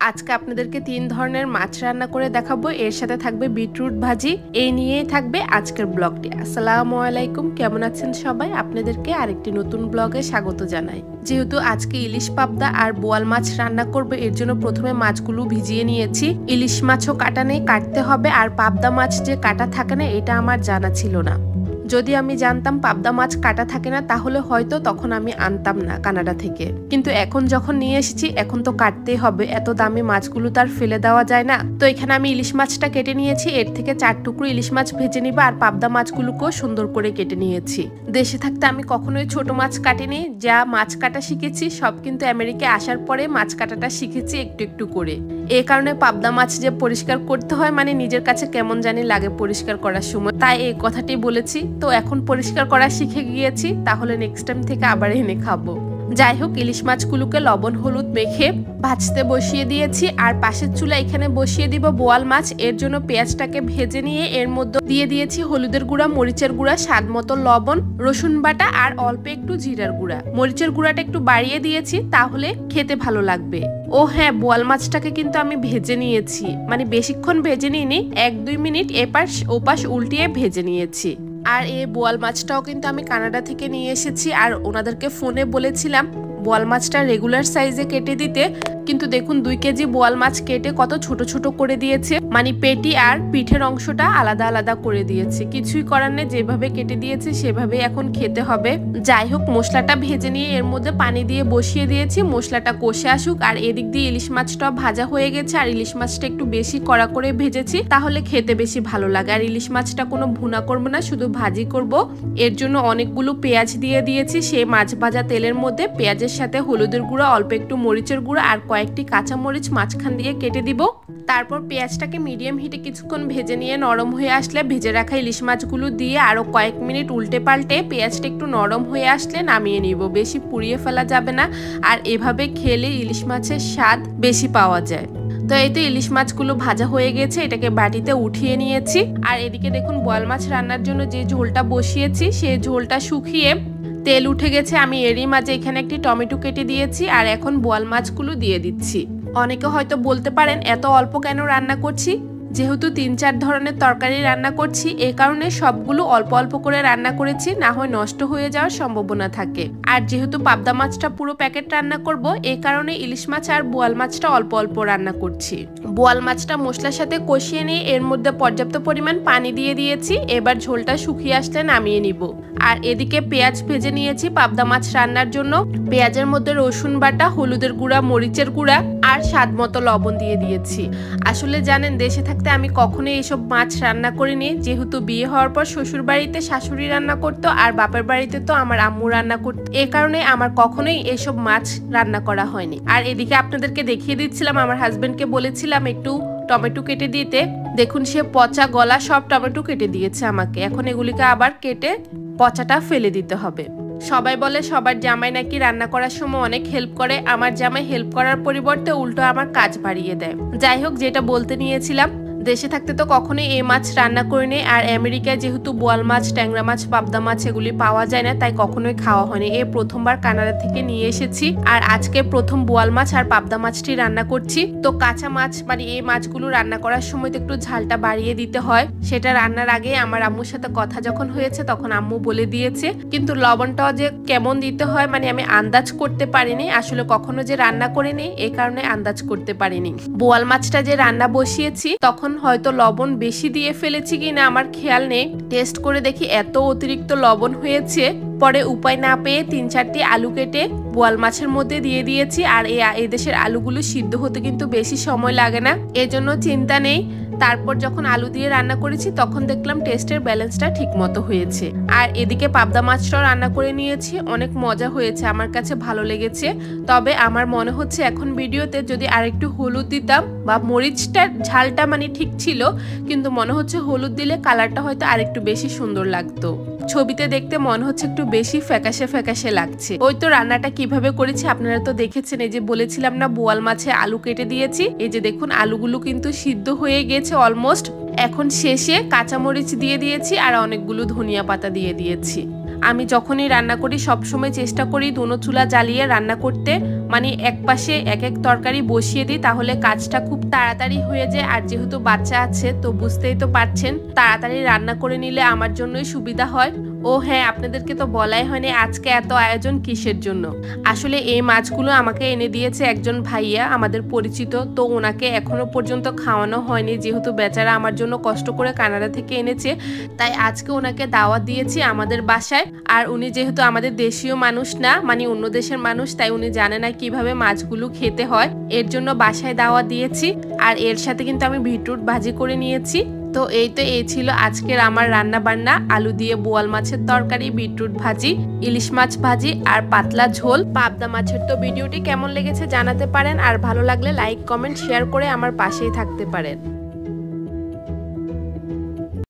আজকে আপনাদেরকে 3 ধরনের মাছ রান্না করে দেখাবো। এর সাথে থাকবে বিটরুট ভাজি। এই নিয়েই থাকবে আজকের ব্লগটি। আসসালামু আলাইকুম, কেমন আছেন সবাই? আপনাদেরকে আরেকটি নতুন ব্লগে স্বাগত জানাই। যেহেতু আজকে ইলিশ পাবদা আর বোয়াল মাছ রান্না করবে, এর জন্য প্রথমে মাছগুলো ভিজিয়ে নিয়েছি। ইলিশ মাছও কাটা নেই, কাটতে হবে। আর পাবদা মাছ যে কাটা থাকে না, এটা আমার জানা ছিল না। যদি আমি জানতাম পাবদা মাছ কাটা থাকে না, তাহলে হয়তো তখন আমি আনতাম না কানাডা থেকে। কিন্তু এখন যখন নিয়ে এসেছি, এখন তো কাটতেই হবে, এত দামি মাছগুলো তার ফেলে দেওয়া যায় না। তো এখানে আমি ইলিশ মাছটা কেটে নিয়েছি। এর থেকে 4 টুকরো ইলিশ মাছ ভেজে নিব। আর পাবদা মাছগুলোকেও সুন্দর করে কেটে নিয়েছি। দেশে থাকতে আমি কখনোই ছোট মাছ কাটিনি। যা মাছ কাটা শিখেছি সব কিন্তু আমেরিকায় আসার পরে মাছ কাটাটা শিখেছি একটু একটু করে। এই কারণে পাবদা মাছ যে পরিষ্কার করতে হয়, মানে নিজের কাছে কেমন জানি লাগে পরিষ্কার করার সময়, তাই এই কথাটি বলেছি। তো এখন পরিষ্কার করা শিখে গিয়েছি, তাহলে নেক্সট টাইম থেকে আবার এনে খাবো। যাই হোক, ইলিশ মাছগুলোকে লবণ হলুদ মেখে ভাজতে বসিয়ে দিয়েছি। আর পাশের চুলা এখানে বসিয়ে দিব বোয়াল মাছ। এর জন্য পেঁয়াজটাকে ভেজে নিয়ে এর মধ্যে দিয়ে দিয়েছি হলুদের গুঁড়া, মরিচের গুঁড়া, স্বাদ মতো লবণ, রসুন বাটা আর অল্প একটু জিরার গুঁড়া। মরিচের গুঁড়াটা একটু বাড়িয়ে দিয়েছি, তাহলে খেতে ভালো লাগবে। ও হ্যাঁ, বোয়াল মাছটাকে কিন্তু আমি ভেজে নিয়েছি, মানে বেশিক্ষণ ভেজে নিইনি, 1-2 মিনিট এপাশ ওপাশ উল্টিয়ে ভেজে নিয়েছি। আর এই বোয়াল মাছটাও কিন্তু আমি কানাডা থেকে নিয়ে এসেছি। আর ওনাদেরকে ফোনে বলেছিলাম বোয়াল মাছটা রেগুলার সাইজে কেটে দিতে, কিন্তু দেখুন 2 কেজি বোয়াল মাছ কেটে কত ছোট ছোট করে দিয়েছে, মানে পেটি আর পিঠের অংশটা আলাদা আলাদা করে দিয়েছে। কিছুই করার নেই, যেভাবে কেটে দিয়েছে সেভাবে এখন খেতে হবে। যাই হোক, মশলাটা ভেজে নিয়ে এর মধ্যে পানি দিয়ে বসিয়ে দিয়েছি, মশলাটা কষে আসুক। আর এদিক দিয়ে ইলিশ মাছটা ভাজা হয়ে গেছে। আর ইলিশ মাছটা একটু বেশি কড়া করে ভেজেছি, তাহলে খেতে বেশি ভালো লাগে। আর ইলিশ মাছটা কোনো ভুনা করবো না, শুধু ভাজি করব। এর জন্য অনেকগুলো পেঁয়াজ দিয়ে দিয়েছি সেই মাছ ভাজা তেলের মধ্যে। পেঁয়াজের সাথে হলুদের গুঁড়া, অল্প একটু মরিচের গুঁড়া আর কয়েকটি কাঁচা মরিচ মাঝখান দিয়ে কেটে দিব। তারপর পেঁয়াজটাকে মিডিয়াম হিটে কিছুক্ষণ ভেজে নিয়ে নরম হয়ে আসলে ভেজে রাখা ইলিশ মাছগুলো দিয়ে আরো কয়েক মিনিট উল্টে পাল্টে পেঁয়াজটা একটু নরম হয়ে আসলে নামিয়ে নিব। বেশি পুড়িয়ে ফেলা যাবে না, আর এভাবে খেলে ইলিশ মাছের স্বাদ বেশি পাওয়া যায়। তো এই তো ইলিশ মাছগুলো ভাজা হয়ে গেছে, এটাকে বাটিতে উঠিয়ে নিয়েছি। আর এদিকে দেখুন বোয়াল মাছ রান্নার জন্য যে ঝোলটা বসিয়েছি, সেই ঝোলটা শুকিয়ে তেল উঠে গেছে। আমি এরই মাঝে এখানে একটি টমেটো কেটে দিয়েছি। আর এখন বোয়াল মাছগুলো দিয়ে দিচ্ছি। অনেকে হয়তো বলতে পারেন এত অল্প কেন রান্না করছি। যেহেতু 3-4 ধরনের তরকারি রান্না করছি, এই কারণে সবগুলো অল্প অল্প করে রান্না করেছি, না হয় নষ্ট হয়ে যাওয়ার সম্ভাবনা থাকে। আর যেহেতু পাবদা মাছটা পুরো প্যাকেট রান্না করব, এই কারণে ইলিশ মাছ আর বোয়াল মাছটা অল্প অল্প রান্না করছি। বোয়াল মাছটা মশলার সাথে কষিয়ে নিয়ে এর মধ্যে পর্যাপ্ত পরিমাণ পানি দিয়ে দিয়েছি। এবার ঝোলটা শুকিয়ে আসলে নামিয়ে নিব। আর এদিকে পেঁয়াজ ভেজে নিয়েছি পাবদা মাছ রান্নার জন্য। পেঁয়াজের মধ্যে রসুন বাটা, হলুদের গুঁড়া, মরিচের গুঁড়া আর স্বাদ মতো লবণ দিয়ে দিয়েছি। আসলে জানেন, দেশে থাকতে আমি কখনোই এসব মাছ রান্না করিনি। যেহেতু বিয়ে হওয়ার পর শ্বশুর বাড়িতে শাশুড়ি রান্না করতো, আর বাপের বাড়িতে তো আমার আম্মু রান্না করতো। এই কারণে আমার কখনোই এসব মাছ রান্না করা হয়নি। আর এদিকে আপনাদেরকে দেখিয়ে দিচ্ছিলাম, আমার হাজবেন্ডকে বলেছিলাম একটু টমেটো কেটে দিতে। দেখুন, সে পচা গলা সব টমেটো কেটে দিয়েছে আমাকে। এখন এগুলিকে আবার কেটে পচাটা ফেলে দিতে হবে। সবাই বলে সবার জামাই নাকি রান্না করার সময় অনেক হেল্প করে। আমার জামাই হেল্প করার পরিবর্তে উল্টো আমার কাজ বাড়িয়ে দেয়। যাই হোক, যেটা বলতে নিয়েছিলাম, দেশে থাকতে তো কখনোই এই মাছ রান্না করিনি। আর আমেরিকায় যেহেতু বোয়াল মাছ, ট্যাংরা মাছ, পাবদা মাছ এগুলি পাওয়া যায় না, তাই কখনোই খাওয়া হয়নি। এই প্রথমবার কানাডা থেকে নিয়ে এসেছি। আর আজকে প্রথম বোয়াল মাছ আর পাবদা মাছটি রান্না করছি। তো কাঁচা মাছ, মানে এই মাছগুলো রান্না করার সময় তো একটু ঝালটা বাড়িয়ে দিতে হয়। সেটা রান্নার আগে আমার আম্মুর সাথে কথা যখন হয়েছে, তখন আম্মু বলে দিয়েছে। কিন্তু লবণটাও যে কেমন দিতে হয়, মানে আমি আন্দাজ করতে পারিনি। আসলে কখনো যে রান্না করিনি, এই কারণে আন্দাজ করতে পারিনি। বোয়াল মাছটা যে রান্না বসিয়েছি, তখন হয়তো লবণ বেশি দিয়ে ফেলেছি কিনা আমার খেয়াল নেই। টেস্ট করে দেখি এত অতিরিক্ত লবণ হয়েছে। পরে উপায় না পেয়ে 3-4টি আলু কেটে বোয়াল মাছের মধ্যে দিয়ে দিয়েছি। আর এই দেশের আলুগুলো সিদ্ধ হতে কিন্তু বেশি সময় লাগে না, এজন্য চিন্তা নেই। তারপর যখন আলু দিয়ে রান্না করেছি, তখন দেখলাম টেস্টের ব্যালেন্সটা ঠিক মতো হয়েছে। আর এদিকে পাবদা মাছটাও রান্না করে নিয়েছি। অনেক মজা হয়েছে, আমার কাছে ভালো লেগেছে। তবে আমার মনে হচ্ছে এখন ভিডিওতে যদি আরেকটু হলুদ দিতাম, বা মরিচটার ঝালটা মানে ঠিক ছিল, কিন্তু মনে হচ্ছে হলুদ দিলে কালারটা হয়তো আরেকটু বেশি সুন্দর লাগতো। ছবিতে দেখতে মনে হচ্ছে একটু বেশি ফ্যাকাশে ফ্যাকাশে লাগছে। ওই তো রান্নাটা কিভাবে করেছি আপনারা তো দেখেছেন। এই যে বলেছিলাম না, বোয়াল মাছে আলু কেটে দিয়েছি। এই যে দেখুন, আলুগুলো কিন্তু সিদ্ধ হয়ে গেছে অলমোস্ট। এখন শেষে কাঁচামরিচ দিয়ে দিয়েছি আর অনেকগুলো ধনিয়া পাতা দিয়ে দিয়েছি। আমি যখনই রান্না করি সবসময় চেষ্টা করি দুনো চুলা জ্বালিয়ে রান্না করতে। মানে এক পাশে এক এক তরকারি বসিয়ে দিই, তাহলে কাজটা খুব তাড়াতাড়ি হয়ে যায়। আর যেহেতু বাচ্চা আছে তো বুঝতেই তো পারছেন, তাড়াতাড়ি রান্না করে নিলে আমার জন্যই সুবিধা হয়। ও হ্যাঁ, আপনাদেরকে তো বলাই হয়নি আজকে এত আয়োজন কিসের জন্য। আসলে এই মাছগুলো আমাকে এনে দিয়েছে একজন ভাইয়া, আমাদের পরিচিত। তো ওনাকে এখনো পর্যন্ত খাওয়ানো হয়নি, যেহেতু বেচারা আমার জন্য কষ্ট করে কানাডা থেকে এনেছে। তাই আজকে ওনাকে দাওয়াত দিয়েছি আমাদের বাসায়। আর উনি যেহেতু আমাদের দেশীয় মানুষ না, মানে অন্য দেশের মানুষ, তাই উনি জানে না কিভাবে মাছগুলো খেতে হয়, এর জন্য বাসায় দাওয়াত দিয়েছি। আর এর সাথে কিন্তু আমি বিটরুট ভাজি করে নিয়েছি। তো এই ছিল আজকের আমার রান্না বান্না। আলু দিয়ে বোয়াল মাছের তরকারি, বিটরুট ভাজি, ইলিশ মাছ ভাজি আর পাতলা ঝোল পাবদা মাছের। তো ভিডিওটি কেমন লেগেছে জানাতে পারেন, আর ভালো লাগলে লাইক কমেন্ট শেয়ার করে আমার পাশেই থাকতে পারেন।